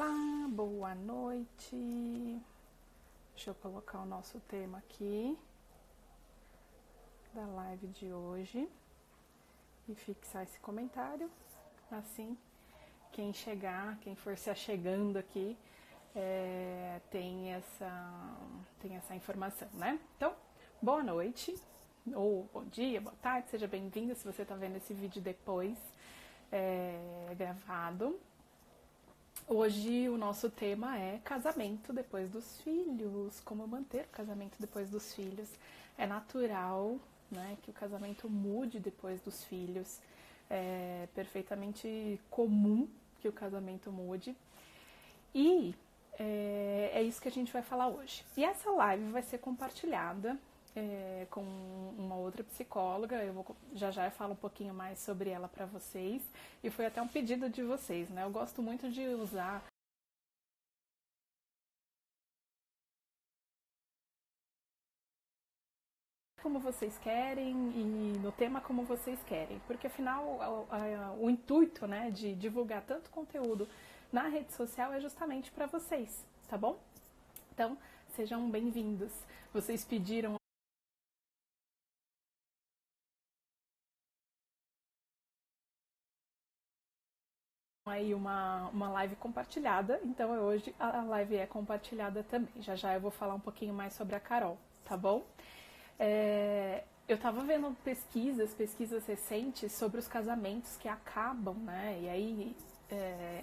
Olá, boa noite. Deixa eu colocar o nosso tema aqui da live de hoje e fixar esse comentário. Assim, quem chegar, quem for se achegando aqui, tem essa informação, né? Então, boa noite, ou bom dia, boa tarde, seja bem-vindo se você está vendo esse vídeo depois gravado. Hoje o nosso tema é casamento depois dos filhos, como manter o casamento depois dos filhos. É natural, né, que o casamento mude depois dos filhos, é perfeitamente comum que o casamento mude e é isso que a gente vai falar hoje. E essa live vai ser compartilhada com uma outra psicóloga. Eu vou já falar um pouquinho mais sobre ela para vocês. E foi até um pedido de vocês, né? Eu gosto muito de usar como vocês querem e no tema como vocês querem, porque afinal o intuito, né, de divulgar tanto conteúdo na rede social é justamente para vocês, tá bom? Então, sejam bem-vindos. Vocês pediram aí uma live compartilhada, então hoje a live é compartilhada também. Já eu vou falar um pouquinho mais sobre a Carol, tá bom? Eu tava vendo pesquisas recentes sobre os casamentos que acabam, né? E aí,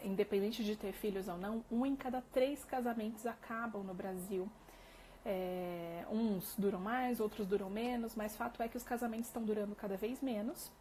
independente de ter filhos ou não, 1 em cada 3 casamentos acabam no Brasil. Uns duram mais, outros duram menos, mas fato é que os casamentos estão durando cada vez menos.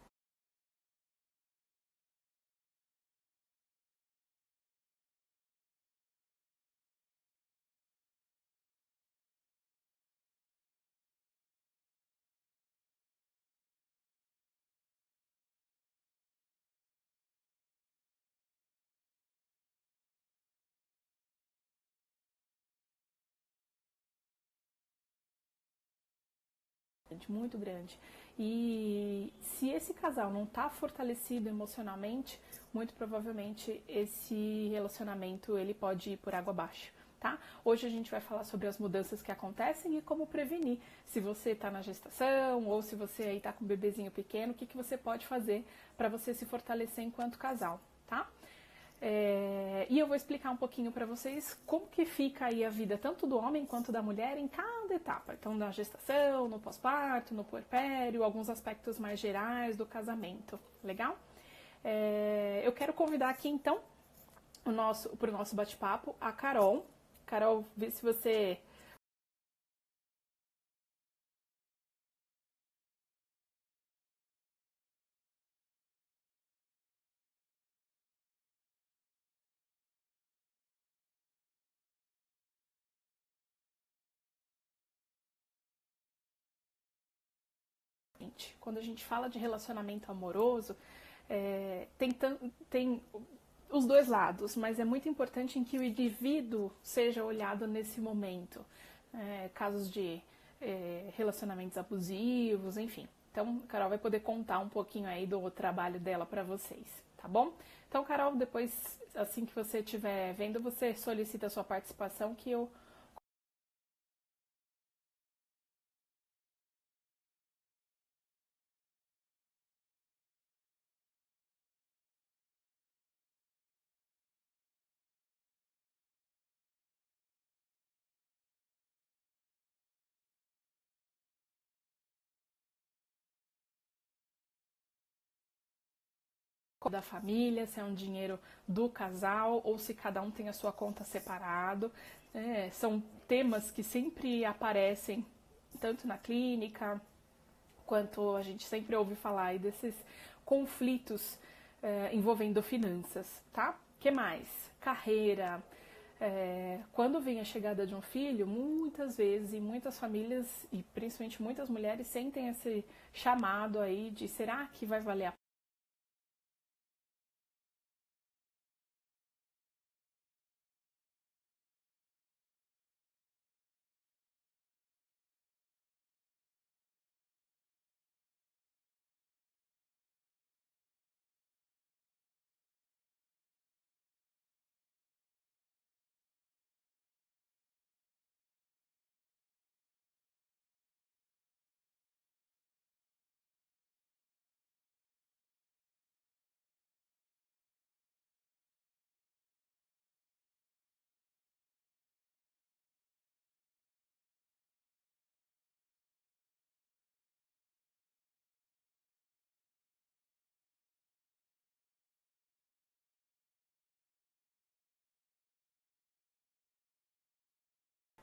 Muito grande. E se esse casal não está fortalecido emocionalmente, muito provavelmente esse relacionamento ele pode ir por água abaixo, tá? Hoje a gente vai falar sobre as mudanças que acontecem e como prevenir. Se você está na gestação ou se você aí está com um bebezinho pequeno, o que você pode fazer para você se fortalecer enquanto casal, tá? E eu vou explicar um pouquinho para vocês como que fica aí a vida tanto do homem quanto da mulher em cada etapa. Então, na gestação, no pós-parto, no puerpério, alguns aspectos mais gerais do casamento. Legal? Eu quero convidar aqui então para o nosso bate-papo a Carol. Carol, vê se você quando a gente fala de relacionamento amoroso, tem os dois lados, mas é muito importante em que o indivíduo seja olhado nesse momento. Casos de relacionamentos abusivos, enfim. Então, a Carol vai poder contar um pouquinho aí do trabalho dela para vocês, tá bom? Então, Carol, depois, assim que você estiver vendo, você solicita a sua participação que eu da família, se é um dinheiro do casal ou se cada um tem a sua conta separado. São temas que sempre aparecem tanto na clínica quanto a gente sempre ouve falar aí desses conflitos envolvendo finanças, tá? Que mais? Carreira. Quando vem a chegada de um filho, muitas vezes, em muitas famílias, e principalmente muitas mulheres, sentem esse chamado aí de será que vai valer a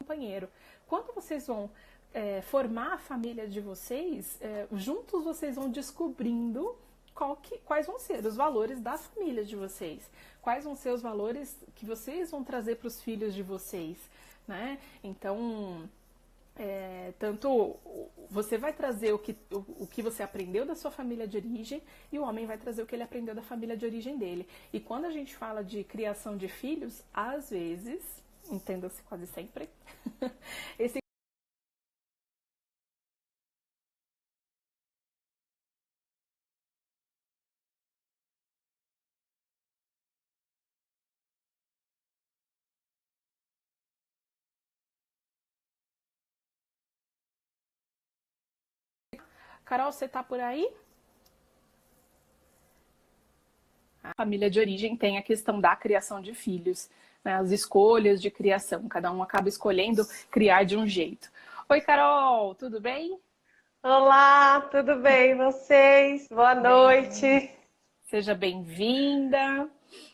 companheiro. Quando vocês vão formar a família de vocês, juntos vocês vão descobrindo quais vão ser os valores da família de vocês, quais vão ser os valores que vocês vão trazer para os filhos de vocês, né? Então, tanto você vai trazer o que você aprendeu da sua família de origem e o homem vai trazer o que ele aprendeu da família de origem dele. E quando a gente fala de criação de filhos, às vezes, entenda-se quase sempre, esse Carol, você tá por aí? A família de origem tem a questão da criação de filhos, né? As escolhas de criação. Cada um acaba escolhendo criar de um jeito. Oi, Carol, tudo bem? Olá, tudo bem? E vocês? Boa noite. Seja bem-vinda.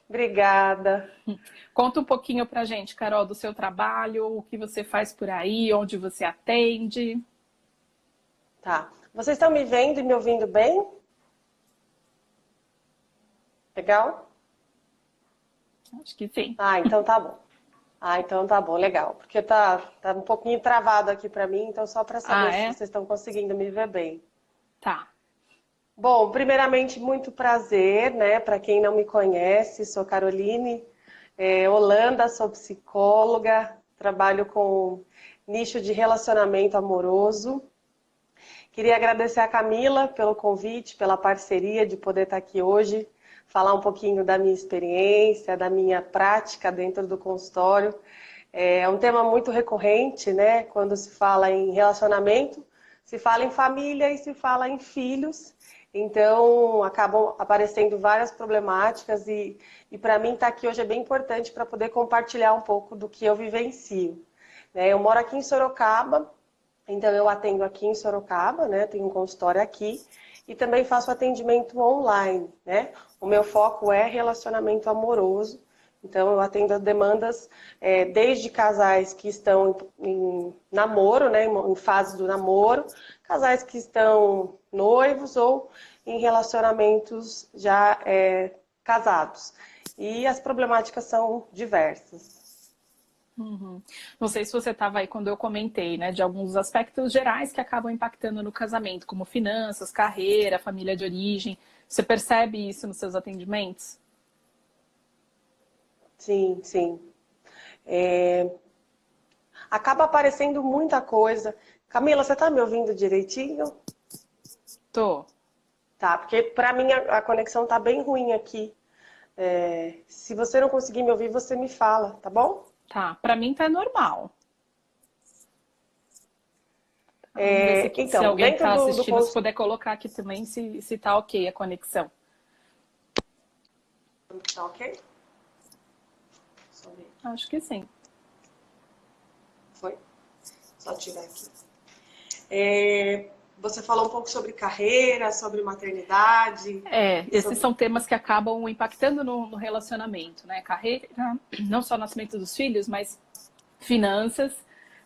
Obrigada. Conta um pouquinho pra gente, Carol, do seu trabalho, o que você faz por aí, onde você atende. Tá. Vocês estão me vendo e me ouvindo bem? Legal? Acho que sim. Então tá bom. Então tá bom, legal. Porque tá um pouquinho travado aqui pra mim, então só pra saber se vocês estão conseguindo me ver bem. Tá. Bom, primeiramente, muito prazer, né? Para quem não me conhece, sou Caroline Holanda, sou psicóloga, trabalho com nicho de relacionamento amoroso. Queria agradecer a Camila pelo convite, pela parceria de poder estar aqui hoje, falar um pouquinho da minha experiência, da minha prática dentro do consultório. É um tema muito recorrente, né? Quando se fala em relacionamento, se fala em família e se fala em filhos. Então, acabam aparecendo várias problemáticas e para mim estar aqui hoje é bem importante para poder compartilhar um pouco do que eu vivencio. Eu moro aqui em Sorocaba, então eu atendo aqui em Sorocaba, né? Tenho um consultório aqui e também faço atendimento online, né? O meu foco é relacionamento amoroso, então eu atendo demandas desde casais que estão em namoro, né? Em fase do namoro, casais que estão noivos ou em relacionamentos já casados. E as problemáticas são diversas. Uhum. Não sei se você estava aí quando eu comentei, né, de alguns aspectos gerais que acabam impactando no casamento, como finanças, carreira, família de origem. Você percebe isso nos seus atendimentos? Sim, sim. Acaba aparecendo muita coisa. Camila, você está me ouvindo direitinho? Tô. Tá, porque para mim a conexão tá bem ruim aqui. Se você não conseguir me ouvir, você me fala, tá bom? Tá, pra mim tá normal. Vamos ver se Então, alguém dentro tá do assistindo, se puder colocar aqui também, se tá ok a conexão. Tá ok? Só ver. Acho que sim. Foi? Só tirar aqui. Você falou um pouco sobre carreira, sobre maternidade. Esses são temas que acabam impactando no relacionamento, né? Carreira, não só o nascimento dos filhos, mas finanças,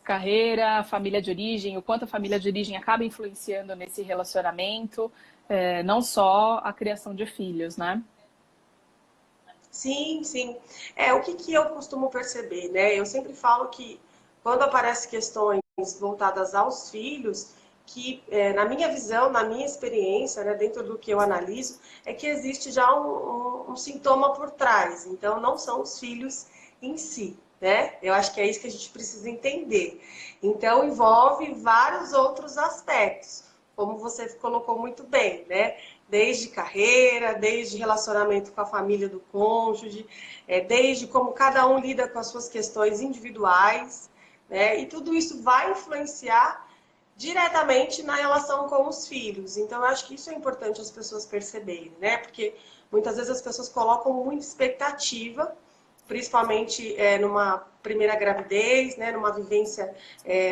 carreira, família de origem, o quanto a família de origem acaba influenciando nesse relacionamento, não só a criação de filhos, né? Sim, sim. O que eu costumo perceber, né? Eu sempre falo que quando aparecem questões voltadas aos filhos, que na minha visão, na minha experiência, né, dentro do que eu analiso, é que existe já um sintoma por trás. Então, não são os filhos em si, né? Eu acho que é isso que a gente precisa entender. Então, envolve vários outros aspectos, como você colocou muito bem, né? Desde carreira, desde relacionamento com a família do cônjuge, desde como cada um lida com as suas questões individuais, né? E tudo isso vai influenciar diretamente na relação com os filhos. Então, eu acho que isso é importante as pessoas perceberem, né? Porque muitas vezes as pessoas colocam muita expectativa, principalmente numa primeira gravidez, né? Numa vivência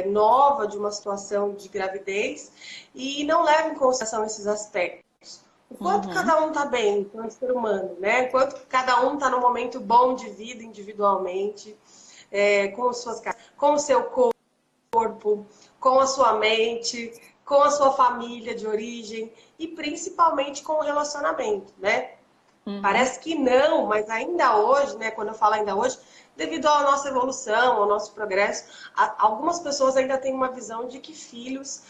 nova de uma situação de gravidez, e não levam em consideração esses aspectos. O quanto cada um está bem enquanto ser humano, né? Quanto cada um está num momento bom de vida individualmente. com as suas casas, com o seu corpo, com a sua mente, com a sua família de origem e principalmente com o relacionamento, né? Parece que não, mas ainda hoje, né, quando eu falo ainda hoje, devido à nossa evolução, ao nosso progresso, algumas pessoas ainda têm uma visão de que filhos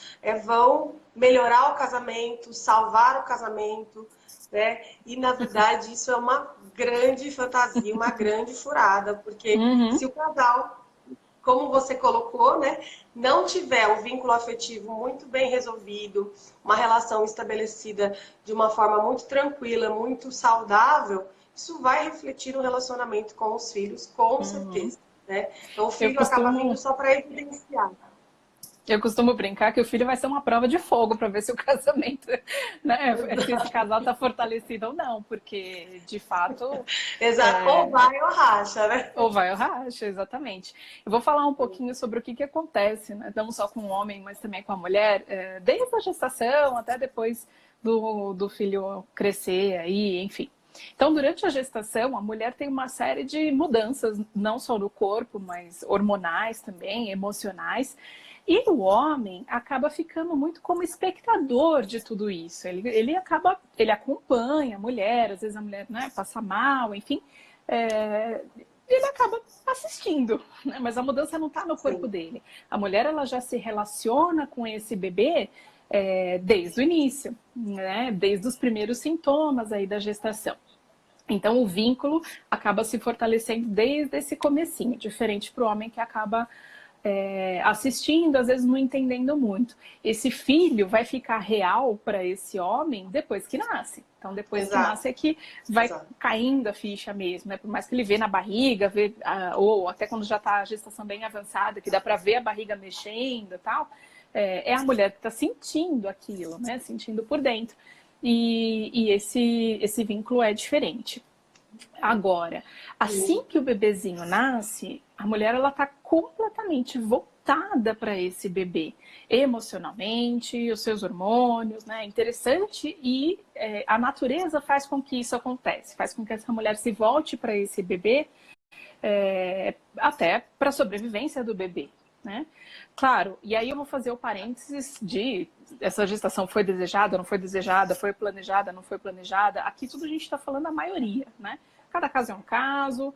vão melhorar o casamento, salvar o casamento, né? E na verdade isso é uma grande fantasia, uma grande furada, porque se o casal, como você colocou, né, não tiver um vínculo afetivo muito bem resolvido, uma relação estabelecida de uma forma muito tranquila, muito saudável, isso vai refletir no relacionamento com os filhos, com certeza, né? Então o filho acaba vindo só para evidenciar. Eu costumo brincar que o filho vai ser uma prova de fogo para ver se o casamento, né, se esse casal está fortalecido ou não, porque de fato. Exato, ou vai ou racha, né? Ou vai ou racha, exatamente. Eu vou falar um pouquinho sobre o que acontece, né, não só com o homem, mas também com a mulher, desde a gestação até depois do filho crescer aí, enfim. Então, durante a gestação, a mulher tem uma série de mudanças, não só no corpo, mas hormonais também, emocionais. E o homem acaba ficando muito como espectador de tudo isso. Ele acompanha a mulher, às vezes a mulher, né, passa mal, enfim. Ele acaba assistindo, né? Mas a mudança não está no corpo dele. A mulher, ela já se relaciona com esse bebê desde o início, né? Desde os primeiros sintomas aí da gestação. Então o vínculo acaba se fortalecendo desde esse comecinho, diferente para o homem que acaba assistindo, às vezes não entendendo muito. Esse filho vai ficar real para esse homem depois que nasce. Então, depois que nasce é que vai caindo a ficha mesmo, né? Por mais que ele vê na barriga, ou até quando já está a gestação bem avançada, que dá para ver a barriga mexendo e tal, é a mulher que está sentindo aquilo, né? Sentindo por dentro. E esse vínculo é diferente. Agora, assim que o bebezinho nasce, a mulher ela está completamente voltada para esse bebê, emocionalmente, os seus hormônios, né? Interessante, e a natureza faz com que isso aconteça, faz com que essa mulher se volte para esse bebê, até para a sobrevivência do bebê, né? Claro, e aí eu vou fazer o parênteses de essa gestação foi desejada, não foi desejada, foi planejada, não foi planejada. Aqui tudo a gente está falando a maioria, né? Cada caso é um caso,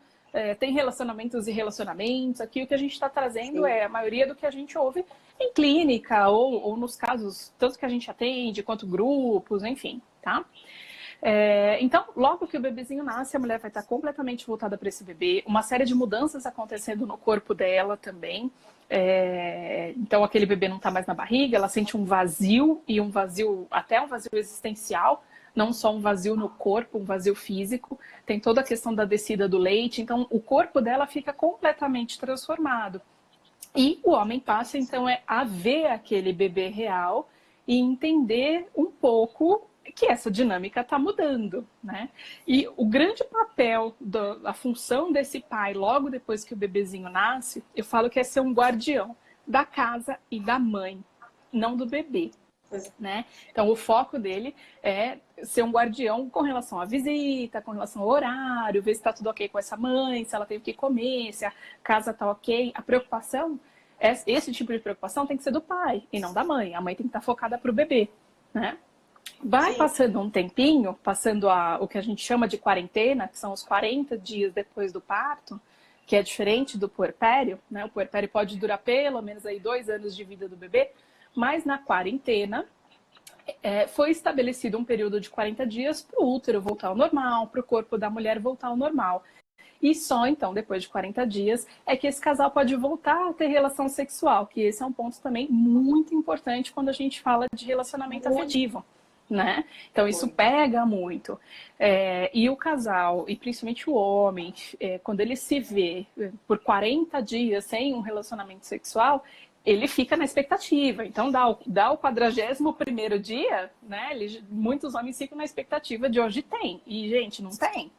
tem relacionamentos e relacionamentos. Aqui o que a gente está trazendo é a maioria do que a gente ouve em clínica ou nos casos, tanto que a gente atende, quanto grupos, enfim, tá? Então, logo que o bebezinho nasce, a mulher vai estar completamente voltada para esse bebê, uma série de mudanças acontecendo no corpo dela também. Então, aquele bebê não está mais na barriga, ela sente um vazio, e até um vazio existencial, não só um vazio no corpo, um vazio físico. Tem toda a questão da descida do leite, então o corpo dela fica completamente transformado. E o homem passa, então, a ver aquele bebê real e entender um pouco que essa dinâmica está mudando, né? E o grande papel, a função desse pai, logo depois que o bebezinho nasce, eu falo que é ser um guardião da casa e da mãe, não do bebê, né? Então o foco dele é ser um guardião com relação à visita, com relação ao horário, ver se está tudo ok com essa mãe, se ela teve que comer, se a casa está ok. A preocupação, esse tipo de preocupação tem que ser do pai e não da mãe. A mãe tem que estar focada para o bebê, né? Vai passando um tempinho, passando o que a gente chama de quarentena, que são os 40 dias depois do parto, que é diferente do puerpério, né? O puerpério pode durar pelo menos aí 2 anos de vida do bebê, mas na quarentena foi estabelecido um período de 40 dias para o útero voltar ao normal, para o corpo da mulher voltar ao normal. E só então, depois de 40 dias, é que esse casal pode voltar a ter relação sexual, que esse é um ponto também muito importante quando a gente fala de relacionamento afetivo, né? Então isso pega muito. E o casal, e principalmente o homem, quando ele se vê por 40 dias sem um relacionamento sexual, ele fica na expectativa. Então dá o 41º dia, né? Muitos homens ficam na expectativa de hoje tem. E, gente, não tem.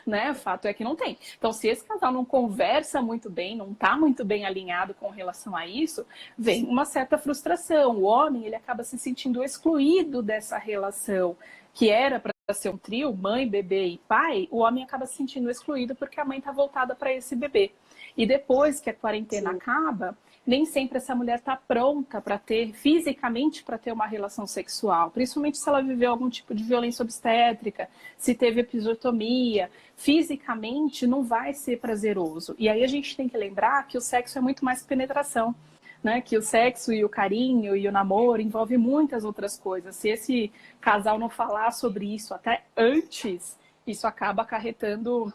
Né? O fato é que não tem. Então, se esse casal não conversa muito bem, não está muito bem alinhado com relação a isso, vem uma certa frustração. O homem, ele acaba se sentindo excluído dessa relação que era para ser um trio, mãe, bebê e pai, o homem acaba se sentindo excluído porque a mãe está voltada para esse bebê. E depois que a quarentena acaba, nem sempre essa mulher está pronta para ter, fisicamente, para ter uma relação sexual. Principalmente se ela viveu algum tipo de violência obstétrica, se teve episiotomia. Fisicamente não vai ser prazeroso. E aí a gente tem que lembrar que o sexo é muito mais penetração. Né, que o sexo e o carinho e o namoro envolve muitas outras coisas. Se esse casal não falar sobre isso até antes, isso acaba acarretando,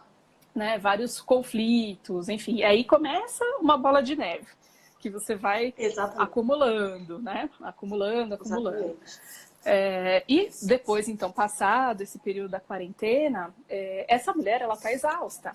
né, vários conflitos, enfim. E aí começa uma bola de neve, que você vai acumulando, né? Acumulando. E depois, então, passado esse período da quarentena, essa mulher, ela tá exausta.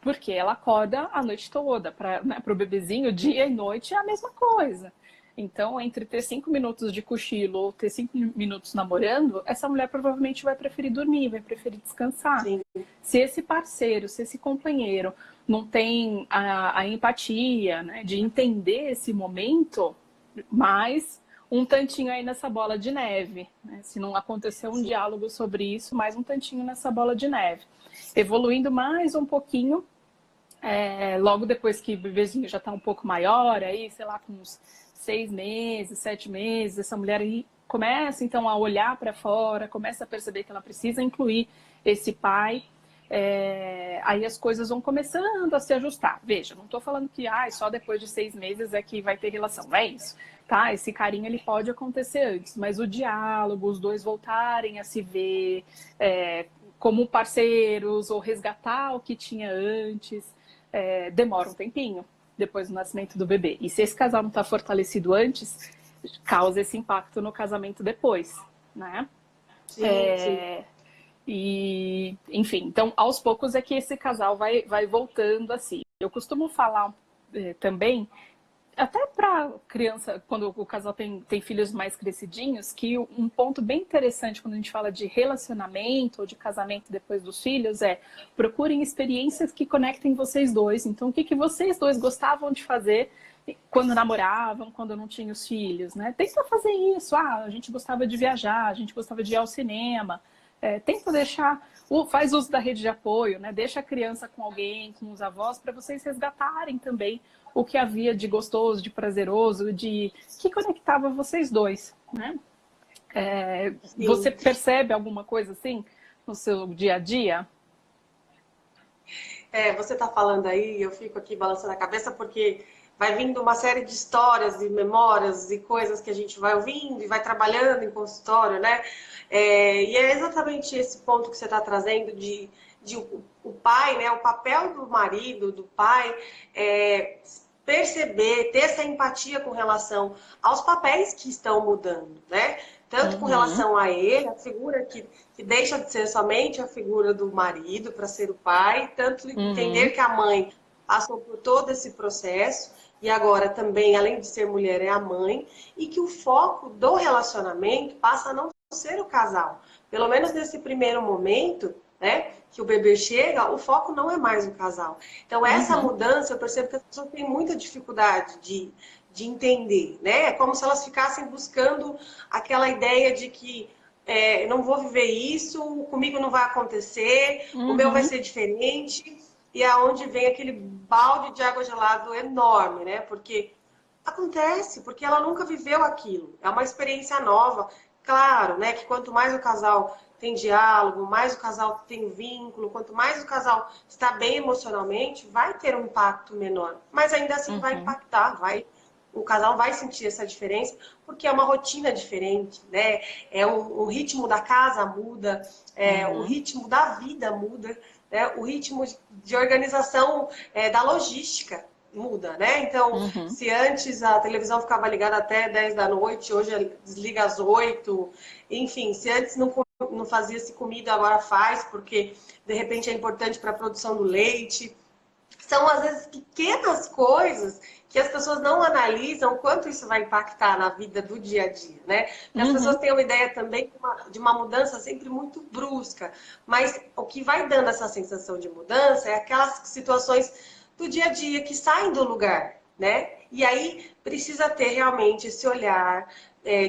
Porque ela acorda a noite toda. Para, né, o bebezinho, dia e noite é a mesma coisa. Então, entre ter 5 minutos de cochilo ou ter 5 minutos namorando, essa mulher provavelmente vai preferir dormir, vai preferir descansar. Sim. Se esse parceiro, se esse companheiro não tem a empatia, né, de entender esse momento, mais um tantinho aí nessa bola de neve. Né? Se não acontecer um diálogo sobre isso, mais um tantinho nessa bola de neve. Evoluindo mais um pouquinho, logo depois que o bebezinho já está um pouco maior, aí, sei lá, com uns 6 meses, 7 meses, essa mulher aí começa então a olhar para fora, começa a perceber que ela precisa incluir esse pai. Aí as coisas vão começando a se ajustar. Veja, não estou falando que só depois de 6 meses é que vai ter relação, não é isso. Tá? Esse carinho ele pode acontecer antes, mas o diálogo, os dois voltarem a se ver como parceiros ou resgatar o que tinha antes, demora um tempinho depois do nascimento do bebê. E se esse casal não está fortalecido antes, causa esse impacto no casamento depois, né? Sim. E, enfim, então aos poucos é que esse casal vai voltando assim. Eu costumo falar também, até para criança, quando o casal tem filhos mais crescidinhos, que um ponto bem interessante quando a gente fala de relacionamento ou de casamento depois dos filhos procurem experiências que conectem vocês dois. Então, o que vocês dois gostavam de fazer quando namoravam, quando não tinham os filhos, né? Tenta fazer isso. A gente gostava de viajar, a gente gostava de ir ao cinema. Tenta deixar, faz uso da rede de apoio, né? Deixa a criança com alguém, com os avós, para vocês resgatarem também o que havia de gostoso, de prazeroso, que conectava vocês dois, né? Você percebe alguma coisa assim no seu dia a dia? Você está falando aí, eu fico aqui balançando a cabeça porque vai vindo uma série de histórias e memórias e coisas que a gente vai ouvindo e vai trabalhando em consultório, né? E é exatamente esse ponto que você está trazendo de o pai, né? O papel do marido, do pai, perceber, ter essa empatia com relação aos papéis que estão mudando, né? Tanto com relação a ele, a figura que deixa de ser somente a figura do marido para ser o pai, tanto entender que a mãe passou por todo esse processo e agora também, além de ser mulher, é a mãe, e que o foco do relacionamento passa a não ser o casal. Pelo menos nesse primeiro momento, né, que o bebê chega, o foco não é mais o casal. Então, essa mudança, eu percebo que as pessoas têm muita dificuldade de entender, né? É como se elas ficassem buscando aquela ideia de que não vou viver isso, comigo não vai acontecer, o meu vai ser diferente, e é onde vem aquele balde de água gelada enorme, né? Porque acontece, porque ela nunca viveu aquilo, é uma experiência nova. Claro, né, que quanto mais o casal tem diálogo, mais o casal tem vínculo, quanto mais o casal está bem emocionalmente, vai ter um impacto menor. Mas ainda assim vai impactar, o casal vai sentir essa diferença, porque é uma rotina diferente, né? O ritmo da casa muda, o ritmo da vida muda, né? O ritmo de organização da logística muda, né? Então, se antes a televisão ficava ligada até 10 da noite, hoje desliga às 8. Enfim, se antes não fazia-se comida, agora faz, porque de repente é importante para a produção do leite. São, às vezes, pequenas coisas que as pessoas não analisam quanto isso vai impactar na vida do dia a dia, né? Porque as pessoas têm uma ideia também de uma mudança sempre muito brusca, mas o que vai dando essa sensação de mudança é aquelas situações do dia a dia que saem do lugar, né? E aí precisa ter realmente esse olhar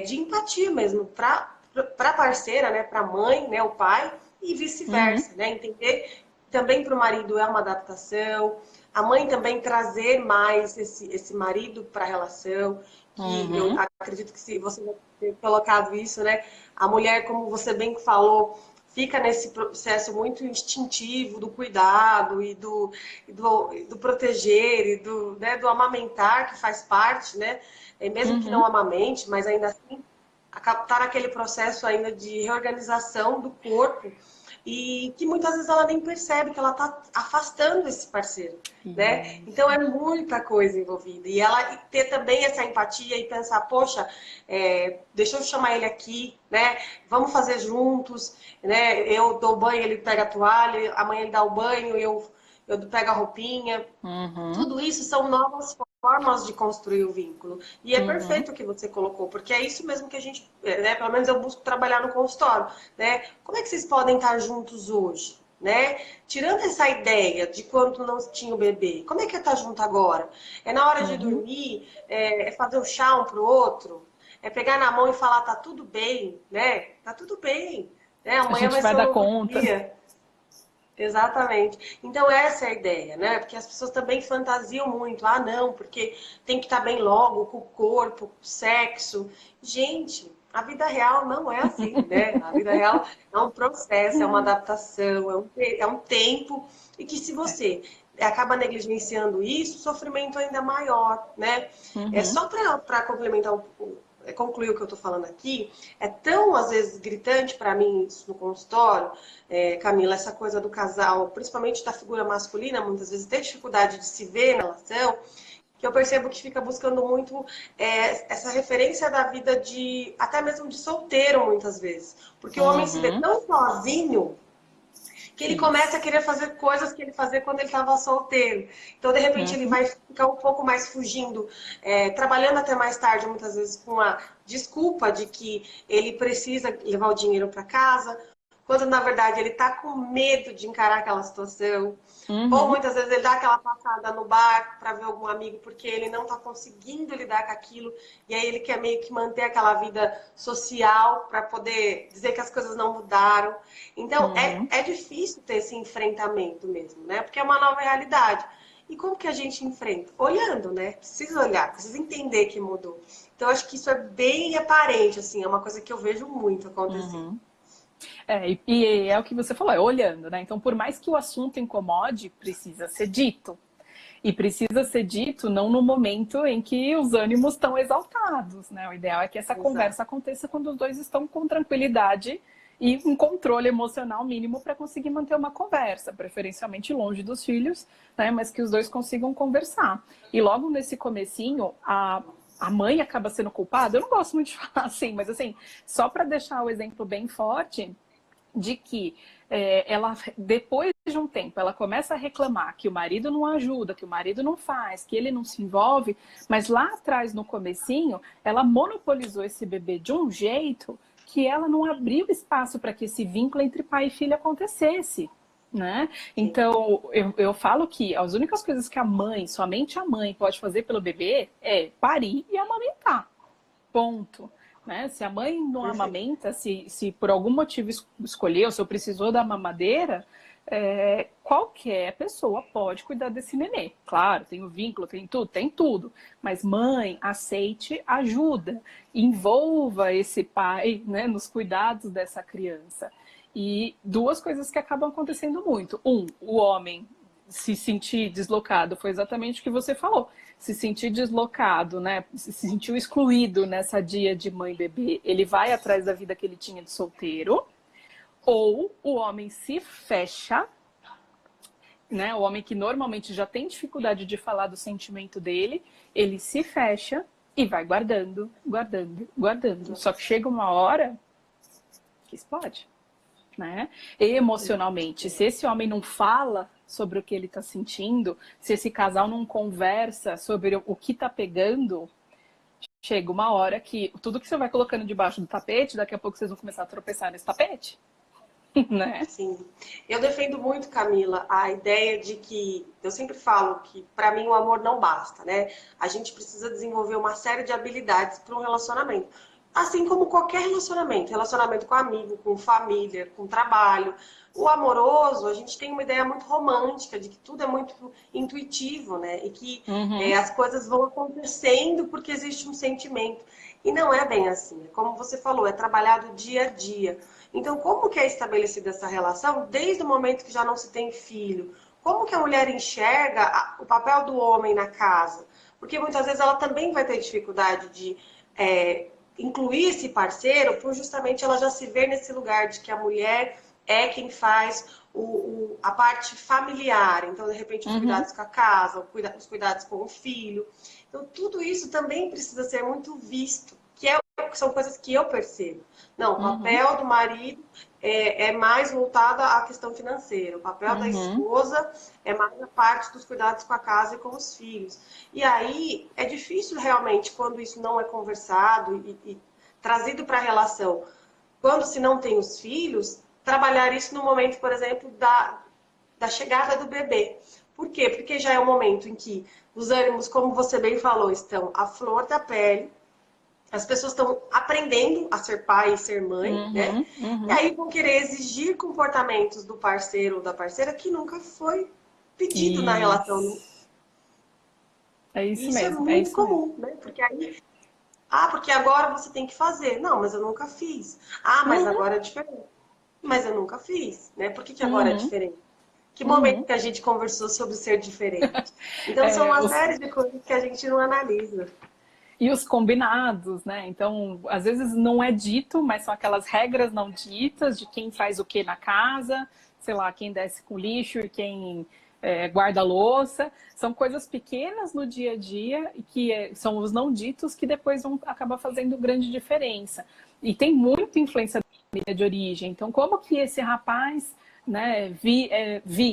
de empatia mesmo para a parceira, né? Para a mãe, né? O pai, e vice-versa, né? Entender que também para o marido é uma adaptação, a mãe também trazer mais esse marido para a relação, que eu acredito que se você já ter colocado isso, né? A mulher, como você bem falou, fica nesse processo muito instintivo do cuidado e do proteger e né, do amamentar, que faz parte, né? Mesmo que não amamente, mas ainda assim está naquele processo ainda de reorganização do corpo e que muitas vezes ela nem percebe que ela está afastando esse parceiro, né? Então é muita coisa envolvida. E ela ter também essa empatia e pensar, poxa, deixa eu chamar ele aqui, né? Vamos fazer juntos, né? Eu dou banho, ele pega a toalha, amanhã ele dá o banho, eu pego a roupinha. Tudo isso são novas formas de construir o vínculo. E é perfeito o que você colocou, porque é isso mesmo que a gente, né, pelo menos eu busco trabalhar no consultório, né? Como é que vocês podem estar juntos hoje? Né? Tirando essa ideia de quando não tinha o bebê, como é que é estar junto agora? É na hora de dormir, é fazer um chá um pro outro, é pegar na mão e falar, tá tudo bem, né? Tá tudo bem, né? A Amanhã gente vai vai ser um dar novo conta. dia. Exatamente. Então, essa é a ideia, né? Porque as pessoas também fantasiam muito. Ah, não, porque tem que estar bem logo com o corpo, com o sexo. Gente, a vida real não é assim, né? A vida real é um processo, é uma adaptação, é um tempo. E que se você acaba negligenciando isso, o sofrimento é ainda maior, né? É só para complementar concluir o que eu estou falando aqui, é tão, às vezes, gritante para mim isso no consultório, Camila, essa coisa do casal, principalmente da figura masculina, muitas vezes ter dificuldade de se ver na relação, que eu percebo que fica buscando muito essa referência da vida de, até mesmo de solteiro, muitas vezes. Porque o homem se vê tão sozinho que ele começa a querer fazer coisas que ele fazia quando ele estava solteiro. Então, de repente, ele vai ficar um pouco mais fugindo, trabalhando até mais tarde, muitas vezes com a desculpa de que ele precisa levar o dinheiro para casa, quando na verdade ele está com medo de encarar aquela situação. Ou muitas vezes ele dá aquela passada no bar para ver algum amigo porque ele não está conseguindo lidar com aquilo e aí ele quer meio que manter aquela vida social para poder dizer que as coisas não mudaram. Então é difícil ter esse enfrentamento mesmo, né? Porque é uma nova realidade. E como que a gente enfrenta? Olhando, né? Precisa olhar, precisa entender que mudou. Então acho que isso é bem aparente, assim, é uma coisa que eu vejo muito acontecer. E é o que você falou, é olhando, né? Então, por mais que o assunto incomode, precisa ser dito. E precisa ser dito não no momento em que os ânimos estão exaltados, né? O ideal é que essa conversa aconteça quando os dois estão com tranquilidade e um controle emocional mínimo para conseguir manter uma conversa, preferencialmente longe dos filhos, né? Mas que os dois consigam conversar. E logo nesse comecinho, a mãe acaba sendo culpada. Eu não gosto muito de falar assim, mas assim, só para deixar o exemplo bem forte de que ela, depois de um tempo, ela começa a reclamar que o marido não ajuda, que o marido não faz, que ele não se envolve, mas lá atrás, no comecinho, ela monopolizou esse bebê de um jeito que ela não abriu espaço para que esse vínculo entre pai e filho acontecesse. Né? Então, eu falo que as únicas coisas que a mãe, somente a mãe, pode fazer pelo bebê é parir e amamentar. Ponto. Né? Se a mãe não amamenta, se por algum motivo escolheu, se eu precisou da mamadeira, qualquer pessoa pode cuidar desse nenê. Claro, tem o vínculo, tem tudo. Mas mãe, aceite ajuda. Envolva esse pai, né, nos cuidados dessa criança. E duas coisas que acabam acontecendo muito. O homem se sentir deslocado, foi exatamente o que você falou. Se sentir deslocado, né? Se sentiu excluído nessa dia de mãe e bebê, ele vai atrás da vida que ele tinha de solteiro. Ou o homem se fecha, né? O homem que normalmente já tem dificuldade de falar do sentimento dele, ele se fecha e vai guardando, guardando, guardando. Só que chega uma hora que explode. Né? Emocionalmente, se esse homem não fala sobre o que ele está sentindo, se esse casal não conversa sobre o que está pegando, chega uma hora que tudo que você vai colocando debaixo do tapete, daqui a pouco vocês vão começar a tropeçar nesse tapete. Né? Sim. Eu defendo muito, Camila, a ideia de que, eu sempre falo que para mim o amor não basta, né? A gente precisa desenvolver uma série de habilidades para um relacionamento. Assim como qualquer relacionamento, relacionamento com amigo, com família, com trabalho. O amoroso, a gente tem uma ideia muito romântica de que tudo é muito intuitivo, né? E que Uhum, as coisas vão acontecendo porque existe um sentimento. E não é bem assim. Como você falou, é trabalhado dia a dia. Então, como que é estabelecida essa relação desde o momento que já não se tem filho? Como que a mulher enxerga o papel do homem na casa? Porque muitas vezes ela também vai ter dificuldade de incluir esse parceiro por justamente ela já se ver nesse lugar de que a mulher é quem faz a parte familiar. Então, de repente, os uhum, cuidados com a casa, os cuidados com o filho. Então, tudo isso também precisa ser muito visto, que são coisas que eu percebo. Não, o uhum, papel do marido é mais voltado à questão financeira. O papel da uhum. esposa é mais a parte dos cuidados com a casa e com os filhos. E aí é difícil realmente, quando isso não é conversado e trazido para a relação, quando se não tem os filhos, trabalhar isso no momento, por exemplo, da chegada do bebê. Por quê? Porque já é o momento em que os ânimos, como você bem falou, estão à flor da pele, as pessoas estão aprendendo a ser pai e ser mãe, né? Uhum, E uhum. aí vão querer exigir comportamentos do parceiro ou da parceira que nunca foi pedido na relação. Isso. É E isso isso é mesmo, é muito isso mesmo. comum, né? Porque aí, porque agora você tem que fazer. Não, mas eu nunca fiz. Mas Uhum, agora é diferente. Mas eu nunca fiz, né? Por que agora é uhum, diferente? Que momento uhum. que a gente conversou sobre ser diferente? Então, são É, uma série de coisas que a gente não analisa. e os combinados, né? Então, às vezes não é dito, mas são aquelas regras não ditas de quem faz o que na casa, sei lá, quem desce com lixo e quem guarda a louça. São coisas pequenas no dia a dia e que são os não ditos que depois vão acabar fazendo grande diferença. E tem muita influência da família de origem. Então, como que esse rapaz, né,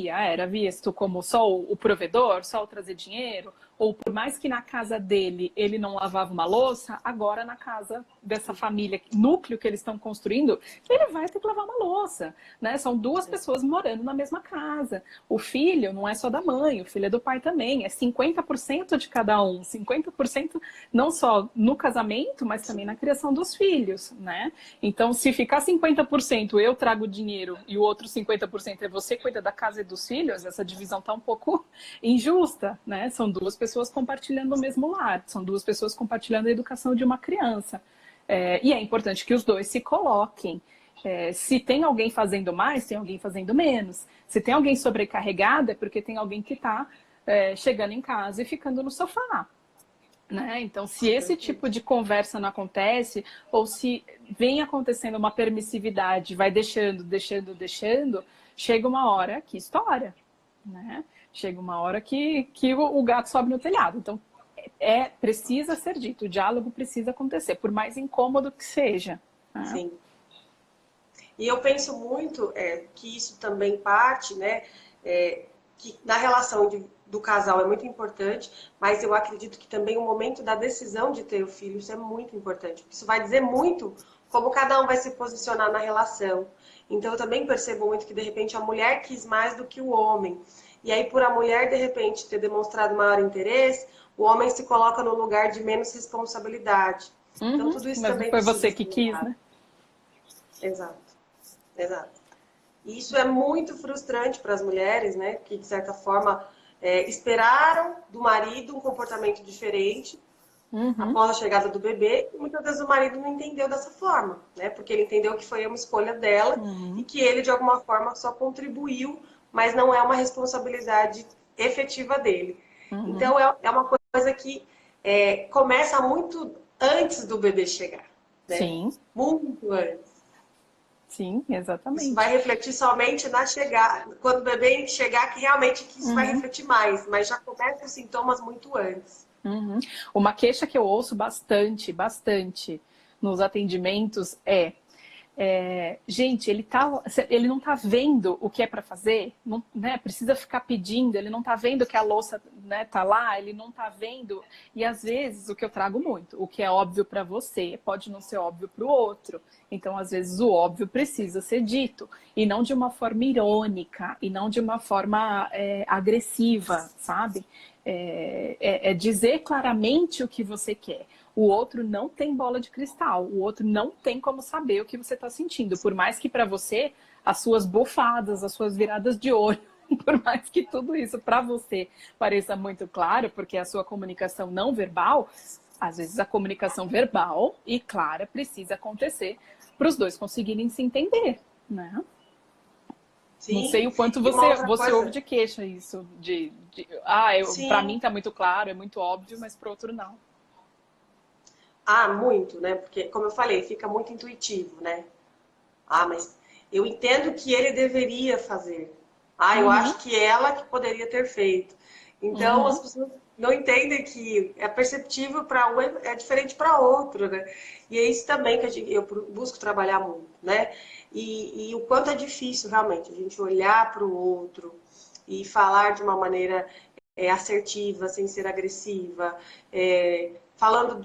era visto como só o provedor, só o trazer dinheiro, ou por mais que na casa dele ele não lavava uma louça, agora na casa dessa família, núcleo que eles estão construindo, ele vai ter que lavar uma louça, né? São duas pessoas morando na mesma casa. O filho não é só da mãe, o filho é do pai também, é 50% de cada um, 50% não só no casamento, mas também na criação dos filhos, né? Então, se ficar 50% eu trago dinheiro e o outro 50% é você cuida da casa e dos filhos, essa divisão está um pouco injusta, né? São duas pessoas compartilhando o mesmo lar, são duas pessoas compartilhando a educação de uma criança. E é importante que os dois se coloquem. Se tem alguém fazendo mais, tem alguém fazendo menos. Se tem alguém sobrecarregado, é porque tem alguém que está chegando em casa e ficando no sofá. Né? Então, se esse tipo de conversa não acontece, ou se vem acontecendo uma permissividade, vai deixando, deixando, deixando, chega uma hora que estoura. Né? Chega uma hora que o gato sobe no telhado. Então, precisa ser dito, o diálogo precisa acontecer, por mais incômodo que seja. Né? Sim. E eu penso muito que isso também parte, né? Que na relação do casal é muito importante, mas eu acredito que também o momento da decisão de ter o filho, isso é muito importante. Isso vai dizer muito como cada um vai se posicionar na relação. Então eu também percebo muito que de repente a mulher quis mais do que o homem. E aí por a mulher de repente ter demonstrado maior interesse, o homem se coloca no lugar de menos responsabilidade. Então Uhum, tudo isso mas não também foi precisa você ser que quis, lembrado. né? Exato, exato. E isso é muito frustrante para as mulheres, né? Que, de certa forma, esperaram do marido um comportamento diferente Uhum, após a chegada do bebê, e muitas vezes o marido não entendeu dessa forma, né? Porque ele entendeu que foi uma escolha dela e uhum, que ele, de alguma forma, só contribuiu, mas não é uma responsabilidade efetiva dele. uhum. Então, é uma coisa que começa muito antes do bebê chegar, né? Sim, Muito antes. sim, Isso vai exatamente. refletir somente na chegada, quando o bebê chegar, que realmente que isso vai Uhum. refletir mais, mas já começa os sintomas muito antes. Uhum. Uma queixa que eu ouço bastante, bastante nos atendimentos gente, ele não tá vendo o que é para fazer, não, né, precisa ficar pedindo, ele não tá vendo que a louça, né, tá lá, ele não tá vendo. E às vezes o que eu trago muito, o que é óbvio para você pode não ser óbvio para o outro. Então, às vezes o óbvio precisa ser dito e não de uma forma irônica e não de uma forma agressiva, sabe? É dizer claramente o que você quer. O outro não tem bola de cristal, o outro não tem como saber o que você está sentindo, por mais que para você as suas bufadas, as suas viradas de olho, por mais que tudo isso para você pareça muito claro, porque a sua comunicação não verbal, às vezes a comunicação verbal e clara precisa acontecer para os dois conseguirem se entender, né? Não sei Sim, o quanto e uma outra você ouve coisa, de queixa isso, para mim sim, tá muito claro, é muito óbvio, mas para outro não. muito, né? Porque, como eu falei, fica muito intuitivo, né? Mas eu entendo que ele deveria fazer. Eu Uhum, acho que ela que poderia ter feito. Então, as uhum, pessoas não entendem que é perceptível para um, é diferente para outro, né? E é isso também que eu busco trabalhar muito, né? E o quanto é difícil, realmente, a gente olhar para o outro e falar de uma maneira assertiva, sem ser agressiva, falando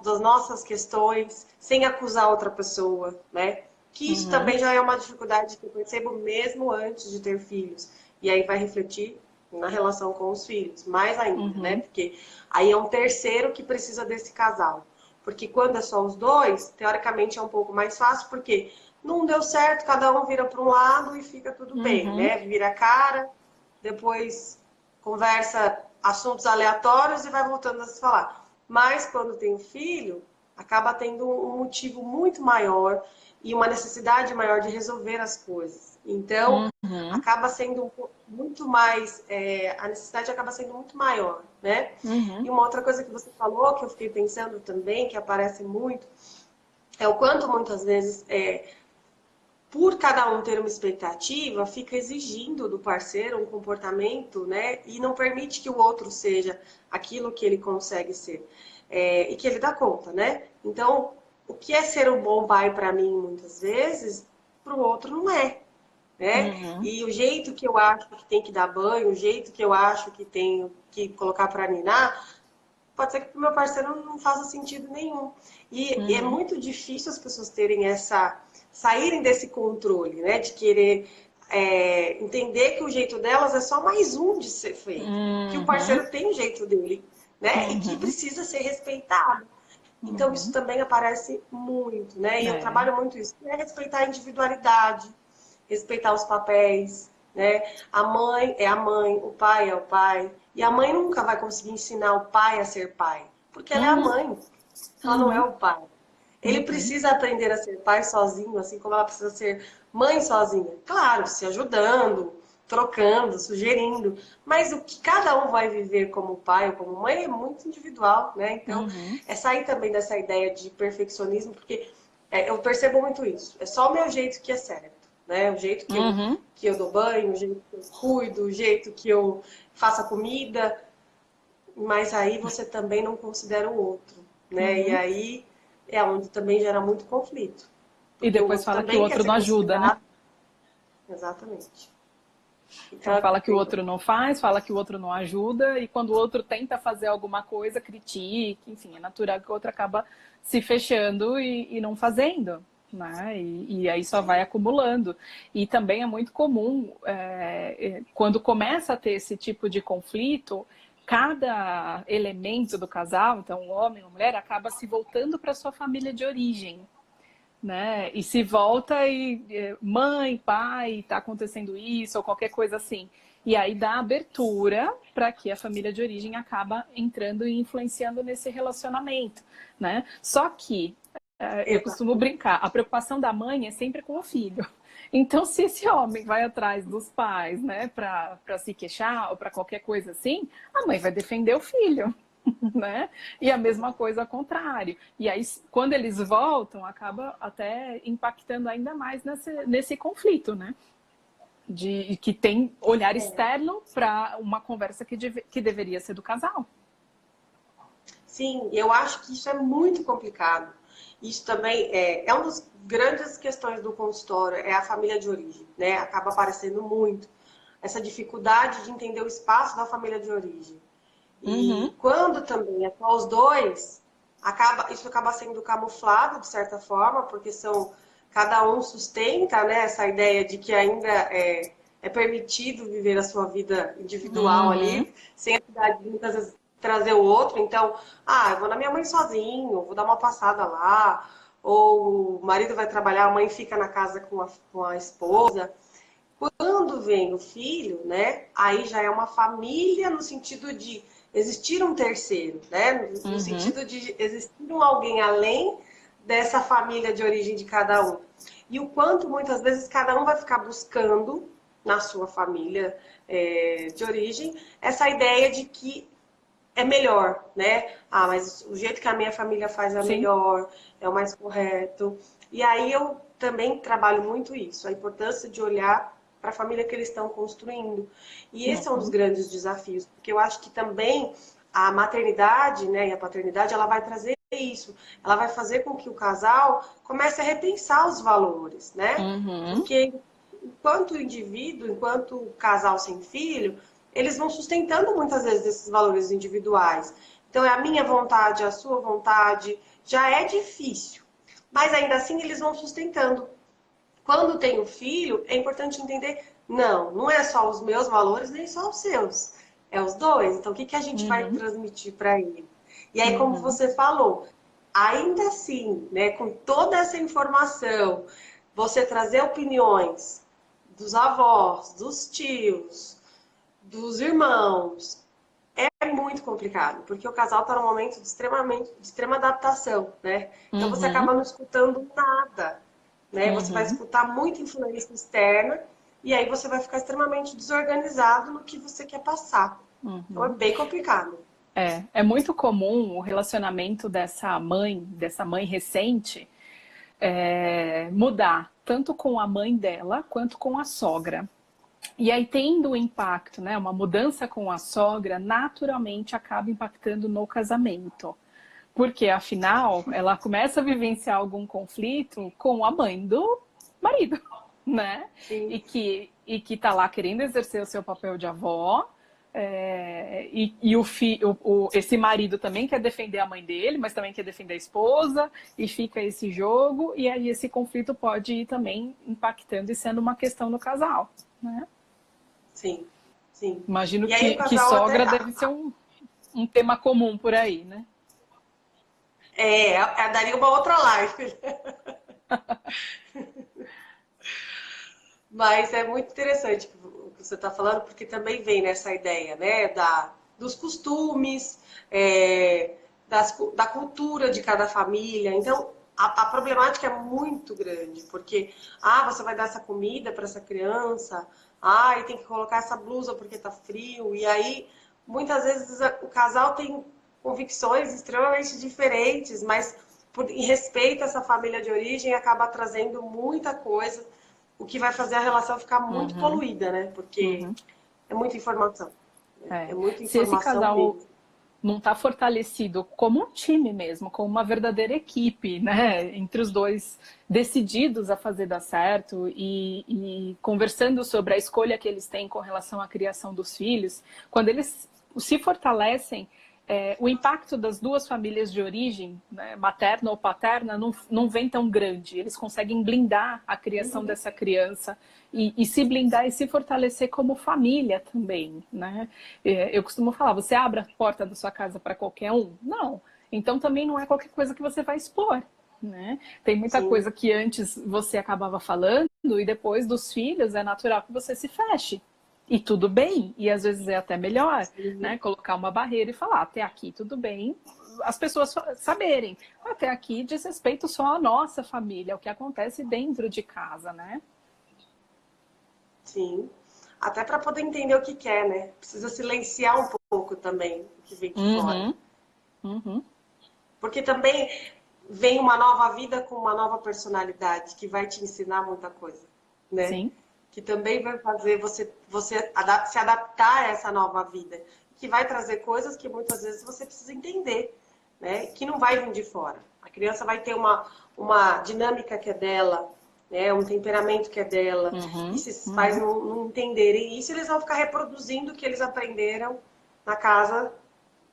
das nossas questões, sem acusar outra pessoa, né? Que isso uhum, também já é uma dificuldade que eu percebo mesmo antes de ter filhos. E aí vai refletir na relação com os filhos, mais ainda, né? uhum, Porque aí é um terceiro que precisa desse casal. Porque quando é só os dois, teoricamente é um pouco mais fácil, porque não deu certo, cada um vira para um lado e fica tudo bem, uhum, né? Vira a cara, depois conversa assuntos aleatórios e vai voltando a se falar. Mas quando tem um filho, acaba tendo um motivo muito maior e uma necessidade maior de resolver as coisas. Então, uhum, acaba sendo muito mais, a necessidade acaba sendo muito maior, né? uhum, E uma outra coisa que você falou, que eu fiquei pensando também, que aparece muito, é o quanto muitas vezes por cada um ter uma expectativa, fica exigindo do parceiro um comportamento, né? E não permite que o outro seja aquilo que ele consegue ser. E que ele dá conta, né? Então, o que é ser um bom pai para mim, muitas vezes, para o outro não é, né? uhum, E o jeito que eu acho que tem que dar banho, o jeito que eu acho que tenho que colocar para ninar, pode ser que para o meu parceiro não faça sentido nenhum. E é uhum, muito difícil as pessoas terem saírem desse controle, né? De querer entender que o jeito delas é só mais um de ser feito. Que o uhum, parceiro tem o jeito dele, né? E que uhum, precisa ser respeitado. Então, isso uhum. também aparece muito, né? E eu É. trabalho muito isso, é respeitar a individualidade, respeitar os papéis, né? A mãe é a mãe, o pai é o pai. E a mãe nunca vai conseguir ensinar o pai a ser pai, porque ela é a Uhum, mãe, ela não é uhum, o pai. Ele uhum, precisa aprender a ser pai sozinho, assim como ela precisa ser mãe sozinha. Claro, se ajudando, trocando, sugerindo. Mas o que cada um vai viver como pai ou como mãe é muito individual, né? Então, uhum, é sair também dessa ideia de perfeccionismo, porque eu percebo muito isso. É só o meu jeito que é certo, né? O jeito uhum, que eu dou banho, o jeito que eu cuido, o jeito que eu faço a comida, mas aí você também não considera o outro, né? E uhum. aí é onde também gera muito conflito, E porque o depois outro fala que o também quer outro ser não ajuda, né? considerado. Exatamente. Então, Então fala que o outro não faz, fala que o outro não ajuda, e quando o outro tenta fazer alguma coisa, critique, enfim, é natural que o outro acaba se fechando e não fazendo, né? E aí só vai acumulando. E também é muito comum, quando começa a ter esse tipo de conflito, cada elemento do casal, então o homem, a mulher, acaba se voltando para sua família de origem, né? E se volta e mãe, pai, está acontecendo isso ou qualquer coisa assim. E aí dá abertura para que a família de origem acaba entrando e influenciando nesse relacionamento, né? Só que eu costumo exatamente. brincar, a preocupação da mãe é sempre com o filho. Então, se esse homem vai atrás dos pais, né, para se queixar ou para qualquer coisa assim, a mãe vai defender o filho. Né? E a mesma coisa ao contrário. E aí, quando eles voltam, acaba até impactando ainda mais nesse conflito, né? De que tem olhar externo para uma conversa que deveria ser do casal. Sim, eu acho que isso é muito complicado. Isso também é uma das grandes questões do consultório, é a família de origem, né? Acaba aparecendo muito essa dificuldade de entender o espaço da família de origem. Uhum, E quando também é só os dois, isso acaba sendo camuflado de certa forma, porque cada um sustenta, né, essa ideia de que ainda é permitido viver a sua vida individual uhum, ali, sem a necessidade muitas vezes trazer o outro, então, eu vou na minha mãe sozinho, vou dar uma passada lá, ou o marido vai trabalhar, a mãe fica na casa com a esposa. Quando vem o filho, né, aí já é uma família no sentido de existir um terceiro, né, no sentido de existir um alguém além dessa família de origem de cada um. E o quanto muitas vezes cada um vai ficar buscando na sua família de origem essa ideia de que é melhor, né? Mas o jeito que a minha família faz é Sim. melhor, é o mais correto. E aí eu também trabalho muito isso, a importância de olhar para a família que eles estão construindo. E esse é um dos grandes desafios, porque eu acho que também a maternidade, né, e a paternidade, ela vai trazer isso. Ela vai fazer com que o casal comece a repensar os valores, né? Porque enquanto indivíduo, enquanto casal sem filho, eles vão sustentando muitas vezes esses valores individuais. Então, é a minha vontade, a sua vontade, já é difícil. Mas ainda assim, eles vão sustentando. Quando tem um filho, é importante entender, não é só os meus valores, nem só os seus. É os dois. Então, o que a gente vai transmitir para ele? E aí, como você falou, ainda assim, né, com toda essa informação, você trazer opiniões dos avós, dos tios, dos irmãos, é muito complicado, porque o casal está num momento de extrema adaptação, né? Então você acaba não escutando nada, né? Você vai escutar muita influência externa e aí você vai ficar extremamente desorganizado no que você quer passar. Então é bem complicado. É muito comum o relacionamento dessa mãe recente, mudar, tanto com a mãe dela quanto com a sogra. E aí, tendo um impacto, né, uma mudança com a sogra, naturalmente acaba impactando no casamento. Porque, afinal, ela começa a vivenciar algum conflito com a mãe do marido, né? Sim. E que tá lá querendo exercer o seu papel de avó. Esse marido também quer defender a mãe dele, mas também quer defender a esposa, e fica esse jogo, e aí esse conflito pode ir também impactando e sendo uma questão no casal, né? Sim, sim. Imagino E aí, o que casal sogra até... deve ser um tema comum por aí, né? Daria uma outra live. Mas é muito interessante o que você está falando, porque também vem nessa ideia, né, dos costumes, da cultura de cada família. Então, a problemática é muito grande, porque, você vai dar essa comida para essa criança, e tem que colocar essa blusa porque tá frio, e aí, muitas vezes, o casal tem convicções extremamente diferentes, mas em respeito a essa família de origem, acaba trazendo muita coisa, o que vai fazer a relação ficar muito poluída, né? Porque é muita informação. É muita Se esse informação casal mesmo. não está fortalecido como um time mesmo, como uma verdadeira equipe, né? Entre os dois decididos a fazer dar certo e conversando sobre a escolha que eles têm com relação à criação dos filhos, quando eles se fortalecem, o impacto das duas famílias de origem, né, materna ou paterna, não vem tão grande. Eles conseguem blindar a criação dessa criança e se blindar e se fortalecer como família também, né? Eu costumo falar, você abre a porta da sua casa para qualquer um? Não. Então também não é qualquer coisa que você vai expor, né? Tem muita coisa que antes você acabava falando e depois dos filhos é natural que você se feche. E tudo bem, e às vezes é até melhor, né? Colocar uma barreira e falar, até aqui tudo bem, as pessoas saberem, até aqui diz respeito só à nossa família, o que acontece dentro de casa, né? Sim. Até para poder entender o que quer, né? Precisa silenciar um pouco também o que vem de fora. Porque também vem uma nova vida com uma nova personalidade que vai te ensinar muita coisa, né? Sim. Que também vai fazer você se adaptar a essa nova vida, que vai trazer coisas que muitas vezes você precisa entender, né? Que não vai vir de fora. A criança vai ter uma dinâmica que é dela, né? Um temperamento que é dela. E se os pais não entenderem isso, eles vão ficar reproduzindo o que eles aprenderam na casa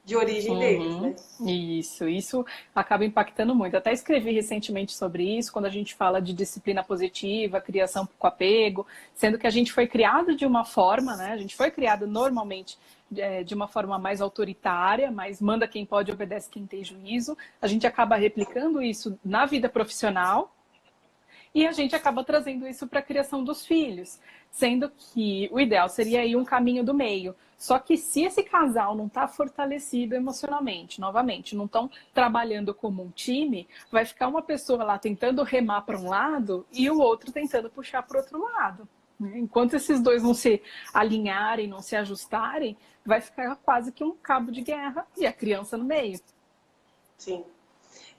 de origem deles, né? Isso acaba impactando muito. Até escrevi recentemente sobre isso, quando a gente fala de disciplina positiva, criação com apego, sendo que a gente foi criado de uma forma, né? A gente foi criado normalmente de uma forma mais autoritária, mas manda quem pode, obedece quem tem juízo. A gente acaba replicando isso na vida profissional e a gente acaba trazendo isso para a criação dos filhos, sendo que o ideal seria aí um caminho do meio. Só que se esse casal não está fortalecido emocionalmente, novamente, não estão trabalhando como um time, vai ficar uma pessoa lá tentando remar para um lado e o outro tentando puxar para o outro lado. Enquanto esses dois não se alinharem, não se ajustarem, vai ficar quase que um cabo de guerra e a criança no meio. Sim.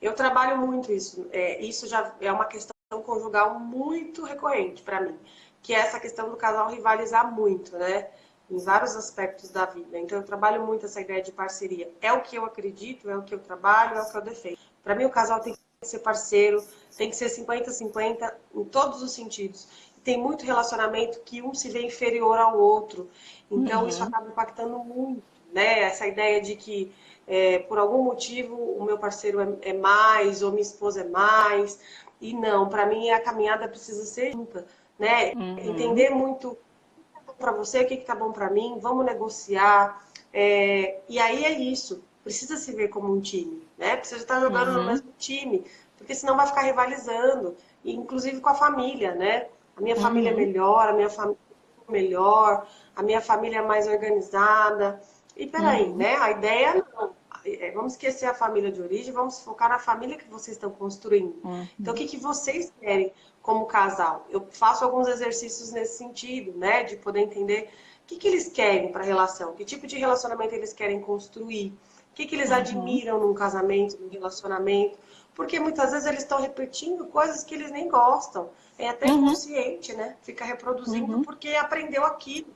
Eu trabalho muito isso. Isso já é uma questão conjugal muito recorrente para mim, que é essa questão do casal rivalizar muito, né? Em vários aspectos da vida. Então, eu trabalho muito essa ideia de parceria. É o que eu acredito, é o que eu trabalho, é o que eu defendo. Para mim, o casal tem que ser parceiro, tem que ser 50-50 em todos os sentidos. Tem muito relacionamento que um se vê inferior ao outro. Então, isso acaba impactando muito, né? Essa ideia de que, por algum motivo, o meu parceiro é mais, ou minha esposa é mais. E não, para mim, a caminhada precisa ser junta, né? Entender muito para você, o que está bom para mim, vamos negociar. E aí é isso, precisa se ver como um time, né? Precisa estar jogando no mesmo time, porque senão vai ficar rivalizando, inclusive com a família, né? A minha família é melhor, a minha família é melhor, a minha família é mais organizada. E peraí, né? A ideia não. Vamos esquecer a família de origem, vamos focar na família que vocês estão construindo. Então, o que vocês querem como casal? Eu faço alguns exercícios nesse sentido, né? De poder entender o que eles querem para a relação, que tipo de relacionamento eles querem construir, o que eles admiram num casamento, num relacionamento. Porque muitas vezes eles estão repetindo coisas que eles nem gostam. É até inconsciente, né? Fica reproduzindo porque aprendeu aquilo.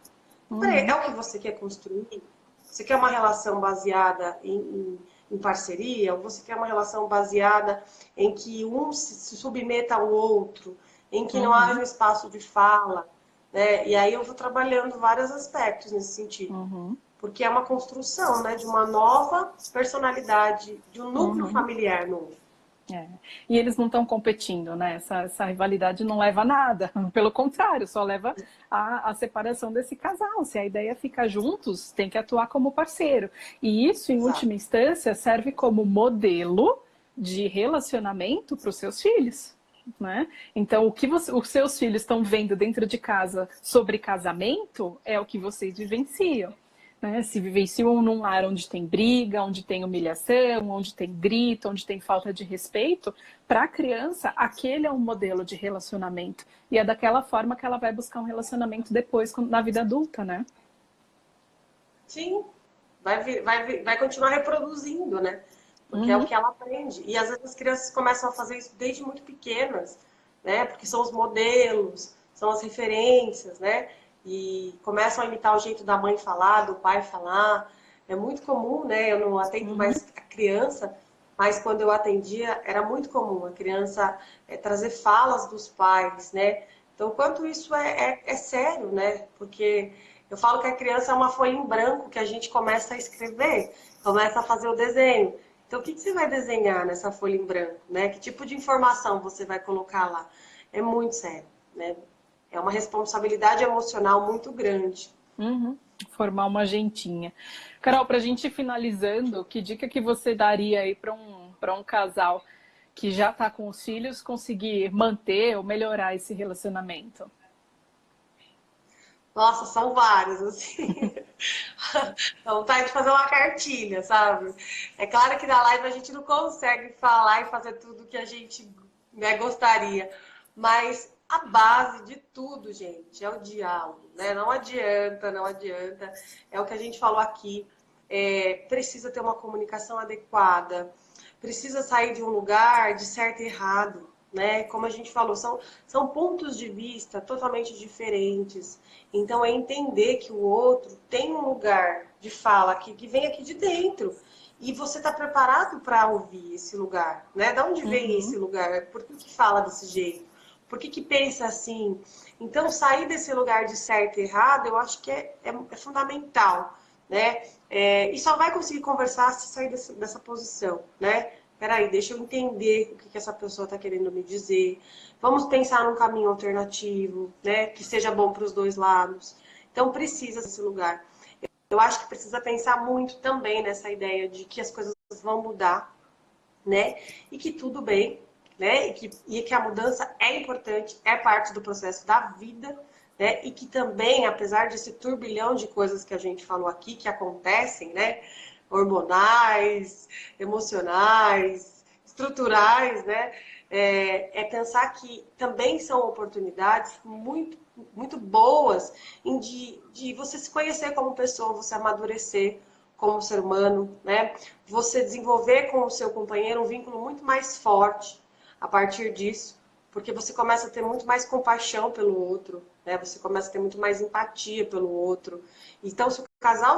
É o que você quer construir? Você quer uma relação baseada em parceria? Ou você quer uma relação baseada em que um se submeta ao outro? Em que não haja um espaço de fala? Né? E aí eu vou trabalhando vários aspectos nesse sentido. Porque é uma construção, né, de uma nova personalidade, de um núcleo familiar novo. E eles não estão competindo, né? Essa rivalidade não leva a nada. Pelo contrário, só leva à separação desse casal. Se a ideia é ficar juntos, tem que atuar como parceiro. E isso, em última instância, serve como modelo de relacionamento para os seus filhos. Né? Então, o que os seus filhos estão vendo dentro de casa sobre casamento é o que vocês vivenciam. Né? Se vivenciam num lar onde tem briga, onde tem humilhação, onde tem grito, onde tem falta de respeito, para a criança, aquele é um modelo de relacionamento. E é daquela forma que ela vai buscar um relacionamento depois, na vida adulta, né? Sim, vai continuar reproduzindo, né? Porque é o que ela aprende. E às vezes as crianças começam a fazer isso desde muito pequenas, né? Porque são os modelos, são as referências, né? E começam a imitar o jeito da mãe falar, do pai falar. É muito comum, né? Eu não atendo mais a criança, mas quando eu atendia era muito comum a criança trazer falas dos pais, né? Então, quanto isso é sério, né? Porque eu falo que a criança é uma folha em branco que a gente começa a escrever, começa a fazer o desenho. Então, o que você vai desenhar nessa folha em branco, né? Que tipo de informação você vai colocar lá? É muito sério, né? É uma responsabilidade emocional muito grande. Formar uma agentinha. Carol, para a gente ir finalizando, que dica que você daria aí para um casal que já está com os filhos conseguir manter ou melhorar esse relacionamento? Nossa, são vários, assim. Dá vontade de fazer uma cartilha, sabe? É claro que na live a gente não consegue falar e fazer tudo que a gente, né, gostaria. Mas a base de tudo, gente, é o diálogo, né? Não adianta, não adianta. É o que a gente falou aqui. Precisa ter uma comunicação adequada. Precisa sair de um lugar de certo e errado, né? Como a gente falou, são pontos de vista totalmente diferentes. Então, é entender que o outro tem um lugar de fala que vem aqui de dentro. E você está preparado para ouvir esse lugar, né? Da onde vem esse lugar? Por que fala desse jeito? Por que pensa assim? Então, sair desse lugar de certo e errado, eu acho que é fundamental, né? E só vai conseguir conversar se sair dessa posição, né? Peraí, deixa eu entender o que essa pessoa está querendo me dizer. Vamos pensar num caminho alternativo, né? Que seja bom para os dois lados. Então, precisa desse lugar. eu acho que precisa pensar muito também nessa ideia de que as coisas vão mudar, né? E que tudo bem, né? E que a mudança é importante, é parte do processo da vida, né? E que também, apesar desse turbilhão de coisas que a gente falou aqui, que acontecem, né? Hormonais, emocionais, estruturais, né? Pensar que também são oportunidades muito boas de você se conhecer como pessoa, você amadurecer como ser humano, né? Você desenvolver com o seu companheiro um vínculo muito mais forte a partir disso, porque você começa a ter muito mais compaixão pelo outro, né? Você começa a ter muito mais empatia pelo outro. Então, se o casal,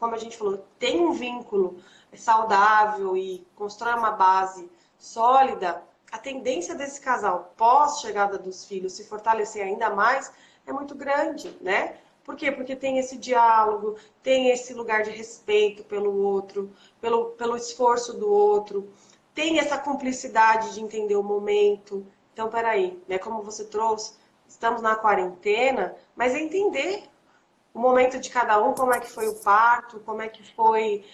como a gente falou, tem um vínculo saudável e constrói uma base sólida, a tendência desse casal, pós-chegada dos filhos, se fortalecer ainda mais, é muito grande, né? Por quê? Porque tem esse diálogo, tem esse lugar de respeito pelo outro, pelo esforço do outro, tem essa cumplicidade de entender o momento. Então, peraí, né? Como você trouxe, estamos na quarentena, mas é entender o momento de cada um, como é que foi o parto, como é que foi,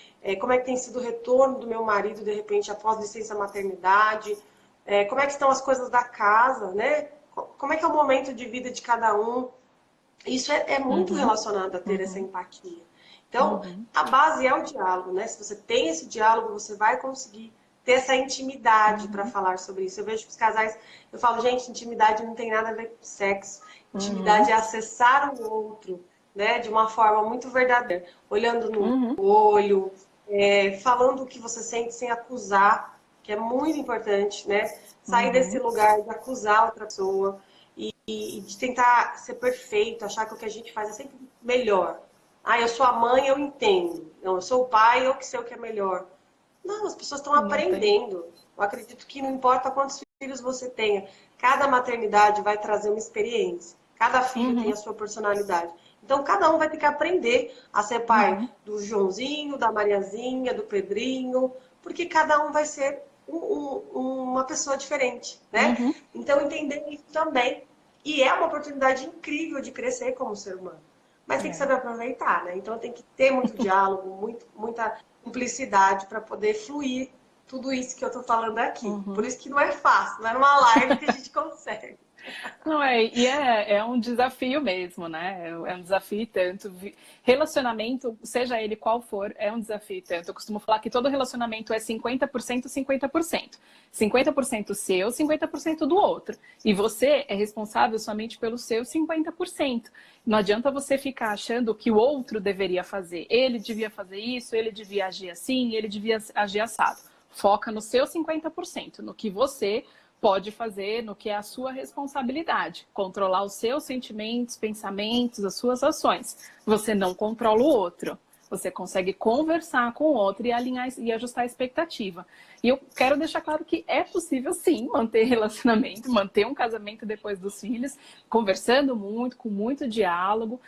como é que tem sido o retorno do meu marido, de repente, após licença maternidade, como é que estão as coisas da casa, né? Como é que é o momento de vida de cada um. Isso é muito Uhum, relacionado a ter essa uhum, empatia. Então, uhum, a base é o diálogo, né? Se você tem esse diálogo, você vai conseguir ter essa intimidade para uhum, falar sobre isso. Eu vejo que os casais, eu falo, gente, intimidade não tem nada a ver com sexo. Intimidade uhum, é acessar o outro, né? De uma forma muito verdadeira, olhando no uhum, olho, falando o que você sente sem acusar, que é muito importante, né? Sair desse uhum. lugar de acusar outra pessoa e de tentar ser perfeito, achar que o que a gente faz é sempre melhor. Ah, eu sou a mãe, eu entendo. Não, eu sou o pai, eu que sei o que é melhor. Não, as pessoas estão Não tem. aprendendo. Eu acredito que não importa quantos filhos você tenha, cada maternidade vai trazer uma experiência. Cada filho tem Uhum, a sua personalidade. Então, cada um vai ter que aprender a ser pai uhum, do Joãozinho, da Mariazinha, do Pedrinho, porque cada um vai ser uma pessoa diferente, né? uhum. Então, entender isso também. E é uma oportunidade incrível de crescer como ser humano. Mas tem que É. saber aproveitar, né? Então, tem que ter muito diálogo, muita cumplicidade para poder fluir tudo isso que eu tô falando aqui. Por Uhum. isso que não é fácil, não é numa live que a gente consegue. Não, é um desafio mesmo, né? É um desafio e tanto. Relacionamento, seja ele qual for, é um desafio e tanto. Eu costumo falar que todo relacionamento é 50%, 50%. 50% seu, 50% do outro. E você é responsável somente pelo seu 50%. Não adianta você ficar achando que o outro deveria fazer. Ele devia fazer isso, ele devia agir assim, ele devia agir assado. Foca no seu 50%, no que você pode fazer, no que é a sua responsabilidade. Controlar os seus sentimentos, pensamentos, as suas ações. Você não controla o outro. Você consegue conversar com o outro e alinhar e ajustar a expectativa. E eu quero deixar claro que é possível, sim, manter relacionamento, manter um casamento depois dos filhos, conversando muito, com muito diálogo,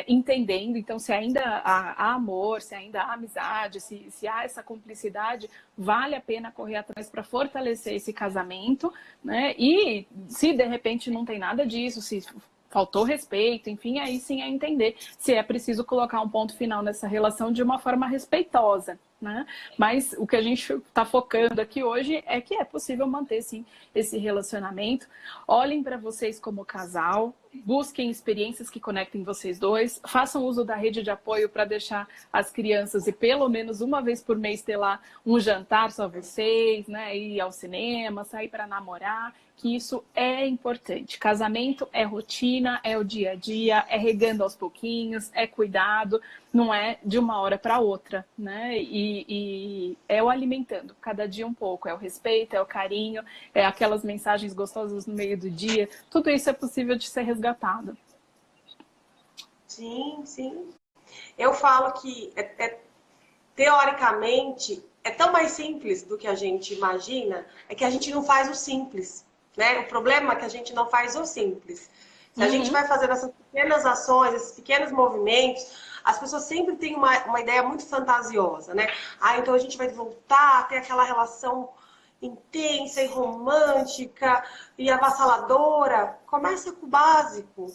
entendendo. Então, se ainda há amor, se ainda há amizade, se há essa cumplicidade, vale a pena correr atrás para fortalecer esse casamento, né? E se de repente não tem nada disso, se faltou respeito, enfim, aí sim é entender se é preciso colocar um ponto final nessa relação de uma forma respeitosa, né? Mas o que a gente está focando aqui hoje é que é possível manter, sim, esse relacionamento. Olhem para vocês como casal, busquem experiências que conectem vocês dois, façam uso da rede de apoio para deixar as crianças e pelo menos uma vez por mês ter lá um jantar só vocês, né? Ir ao cinema, sair para namorar, que isso é importante. Casamento é rotina, é o dia a dia, é regando aos pouquinhos, é cuidado, não é de uma hora para outra, né? E é o alimentando, cada dia um pouco, é o respeito, é o carinho, é aquelas mensagens gostosas no meio do dia, tudo isso é possível de ser resgatado. Sim, sim. Eu falo que, teoricamente, é tão mais simples do que a gente imagina, é que a gente não faz o simples, né? O problema é que a gente não faz o simples. Se a gente Uhum, vai fazer essas pequenas ações, esses pequenos movimentos, as pessoas sempre têm uma ideia muito fantasiosa, né? Ah, então a gente vai voltar a ter aquela relação intensa e romântica e avassaladora. Começa com o básico.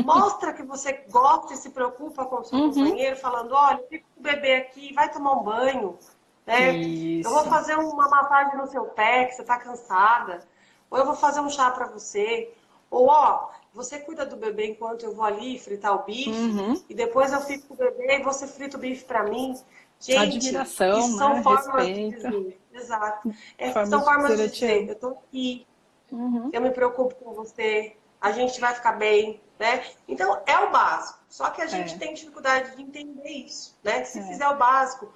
Mostra que você gosta e se preocupa com o seu companheiro, falando, olha, fica com o bebê aqui, vai tomar um banho, né? Eu vou Isso. fazer uma massagem no seu pé, que você está cansada. Ou eu vou fazer um chá para você. Ou, ó, você cuida do bebê enquanto eu vou ali fritar o bife, e depois eu fico com o bebê e você frita o bife para mim. Gente, Admiração, isso né? são formas de Respeito. dizer. Exato. São Formas de formas dizer de eu te dizer, amo. eu tô aqui, Uhum. eu me preocupo com você, a gente vai ficar bem, né? Então, é o básico. Só que a gente É, tem dificuldade de entender isso, né? Se é. fizer o básico,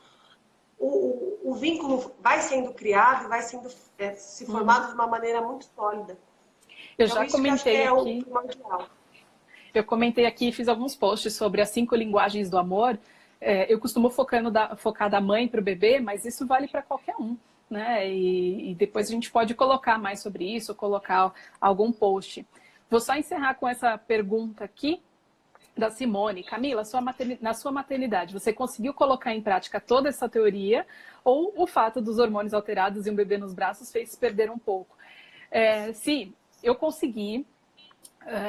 o vínculo vai sendo criado e vai sendo se Uhum. formado de uma maneira muito sólida. Eu Então, já isso que eu acho que comentei é o aqui, primordial. fiz alguns posts sobre as 5 linguagens do amor. Eu costumo focar da mãe para o bebê, mas isso vale para qualquer um, né? E depois a gente pode colocar mais sobre isso, colocar algum post. Vou só encerrar com essa pergunta aqui da Simone. Camila, na sua maternidade, você conseguiu colocar em prática toda essa teoria ou o fato dos hormônios alterados e um bebê nos braços fez se perder um pouco? Sim, eu consegui,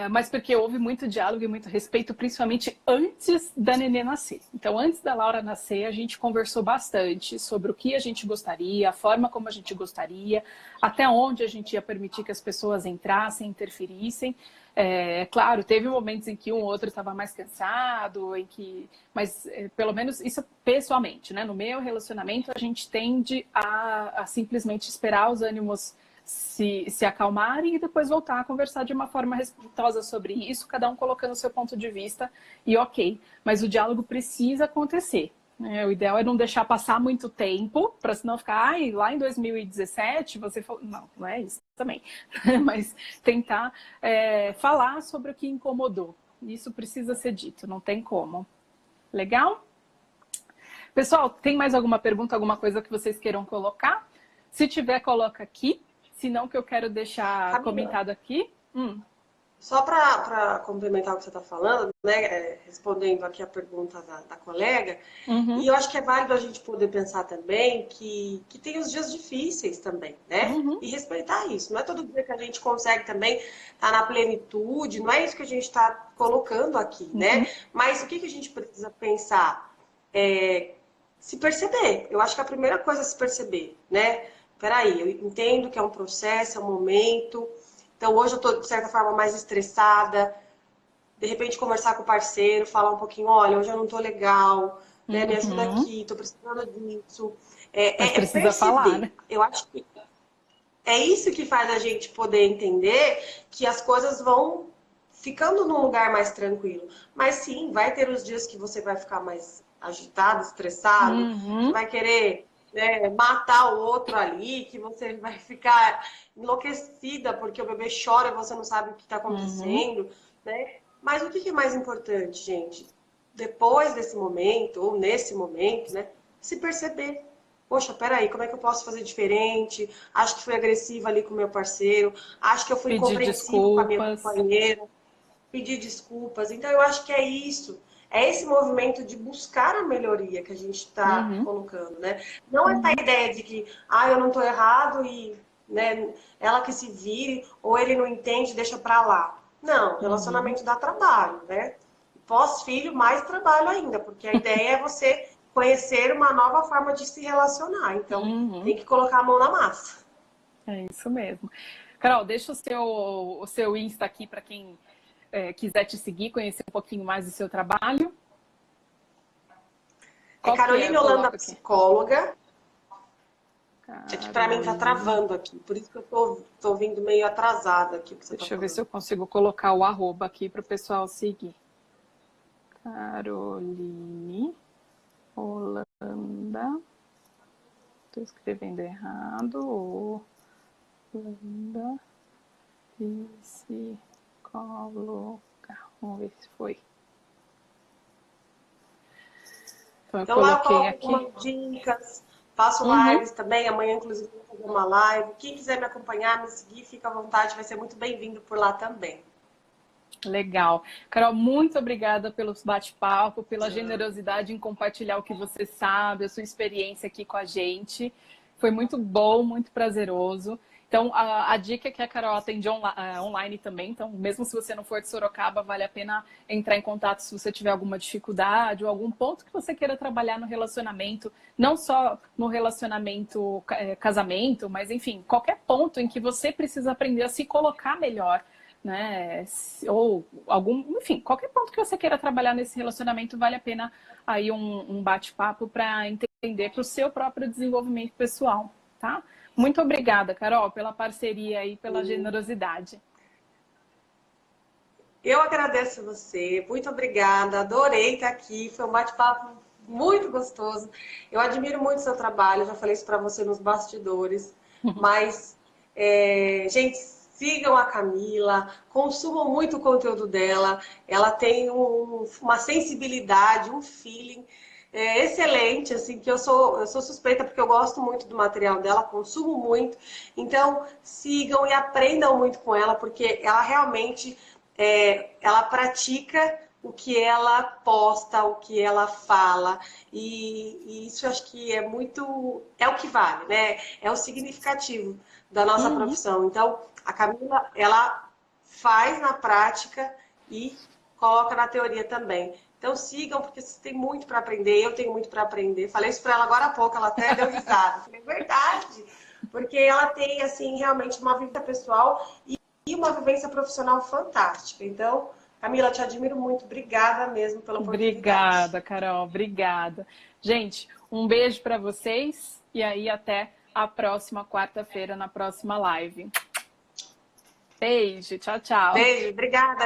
mas porque houve muito diálogo e muito respeito, principalmente antes da Nenê nascer. Então, antes da Laura nascer, a gente conversou bastante sobre o que a gente gostaria, a forma como a gente gostaria, até onde a gente ia permitir que as pessoas entrassem, interferissem. Claro, teve momentos em que um ou outro estava mais cansado, mas pelo menos isso pessoalmente, né? No meu relacionamento, a gente tende a simplesmente esperar os ânimos se acalmarem e depois voltar a conversar de uma forma respeitosa sobre isso, cada um colocando o seu ponto de vista e ok. Mas o diálogo precisa acontecer. O ideal é não deixar passar muito tempo, para senão ficar, lá em 2017 você falou. Não, não é isso também. Mas tentar falar sobre o que incomodou. Isso precisa ser dito, não tem como. Legal? Pessoal, tem mais alguma pergunta, alguma coisa que vocês queiram colocar? Se tiver, coloca aqui. Se não, que eu quero deixar Camila, comentado aqui. só para complementar o que você está falando, né, respondendo aqui a pergunta da colega, Uhum, e eu acho que é válido a gente poder pensar também que tem os dias difíceis também, né? uhum, E respeitar isso. Não é todo dia que a gente consegue também estar na plenitude, não é isso que a gente está colocando aqui, né? uhum, Mas o que a gente precisa pensar? É, se perceber. Eu acho que a primeira coisa é se perceber, né? Peraí, eu entendo que é um processo, é um momento. Então, hoje eu estou, de certa forma, mais estressada. De repente, conversar com o parceiro, falar um pouquinho, olha, hoje eu não estou legal, né? Me ajuda uhum. aqui, estou precisando disso. Mas É precisa falar, perceber. né? Eu acho que é isso que faz a gente poder entender que as coisas vão ficando num lugar mais tranquilo. Mas sim, vai ter os dias que você vai ficar mais agitado, estressado, que Uhum, vai querer, né, matar o outro ali, que você vai ficar enlouquecida porque o bebê chora e você não sabe o que está uhum, acontecendo, né? Mas o que é mais importante, gente? Depois desse momento, ou nesse momento, né? Se perceber. Poxa, peraí, como é que eu posso fazer diferente? Acho que fui agressiva ali com o meu parceiro, acho que eu fui pedir incompreensivo com a minha desculpas. companheira, pedir desculpas. Então, eu acho que é isso. É esse movimento de buscar a melhoria que a gente está Uhum, colocando, né? Não é a uhum, ideia de que, eu não estou errado e, né, ela que se vire, ou ele não entende, deixa pra lá. Não, uhum, relacionamento dá trabalho, né? Pós-filho, mais trabalho ainda, porque a ideia é você conhecer uma nova forma de se relacionar. Então, uhum. tem que colocar a mão na massa. É isso mesmo. Carol, deixa o seu Insta aqui para quem quiser te seguir, conhecer um pouquinho mais do seu trabalho. É Qual que é? Eu Caroline Holanda, coloco aqui. psicóloga. É que pra mim tá Caroline. travando aqui, por isso que eu tô vindo meio atrasada aqui o que você tá Deixa eu ver se falando. eu consigo colocar o arroba aqui para o pessoal seguir. Caroline Holanda. Estou escrevendo errado. Holanda psicóloga. Vamos ver se foi. Então eu Então lá eu coloquei coloco aqui. algumas dicas, faço Uhum. lives também, amanhã inclusive vou fazer uma live. Quem quiser me acompanhar, me seguir, fica à vontade, vai ser muito bem-vindo por lá também. Legal. Carol, muito obrigada pelo bate-papo, pela generosidade em compartilhar o que você sabe, a sua experiência aqui com a gente. Foi muito bom, muito prazeroso. Então, a dica é que a Carol atende online também. Então, mesmo se você não for de Sorocaba, vale a pena entrar em contato se você tiver alguma dificuldade ou algum ponto que você queira trabalhar no relacionamento. Não só no relacionamento casamento, mas, enfim, qualquer ponto em que você precisa aprender a se colocar melhor, né? Ou enfim, qualquer ponto que você queira trabalhar nesse relacionamento, vale a pena aí um bate-papo para entender para o seu próprio desenvolvimento pessoal, tá? Muito obrigada, Carol, pela parceria e pela generosidade. Eu agradeço você, muito obrigada, adorei estar aqui, foi um bate-papo muito gostoso. Eu admiro muito o seu trabalho, já falei isso para você nos bastidores, mas, gente, sigam a Camila, consumam muito o conteúdo dela, ela tem uma sensibilidade, um feeling excelente, assim, que eu sou suspeita porque eu gosto muito do material dela, consumo muito, então sigam e aprendam muito com ela, porque ela realmente ela pratica o que ela posta, o que ela fala, e isso eu acho que é muito, é o que vale, né? É o significativo da nossa profissão. Então, a Camila, ela faz na prática e coloca na teoria também. Então sigam, porque vocês têm muito para aprender, eu tenho muito para aprender. Falei isso para ela agora há pouco, ela até deu risada. Falei, verdade, porque ela tem, assim, realmente uma vida pessoal e uma vivência profissional fantástica. Então, Camila, te admiro muito. Obrigada mesmo pela oportunidade. Obrigada, Carol. Obrigada. Gente, um beijo para vocês e aí até a próxima quarta-feira na próxima live. Beijo, tchau, tchau. Beijo, obrigada.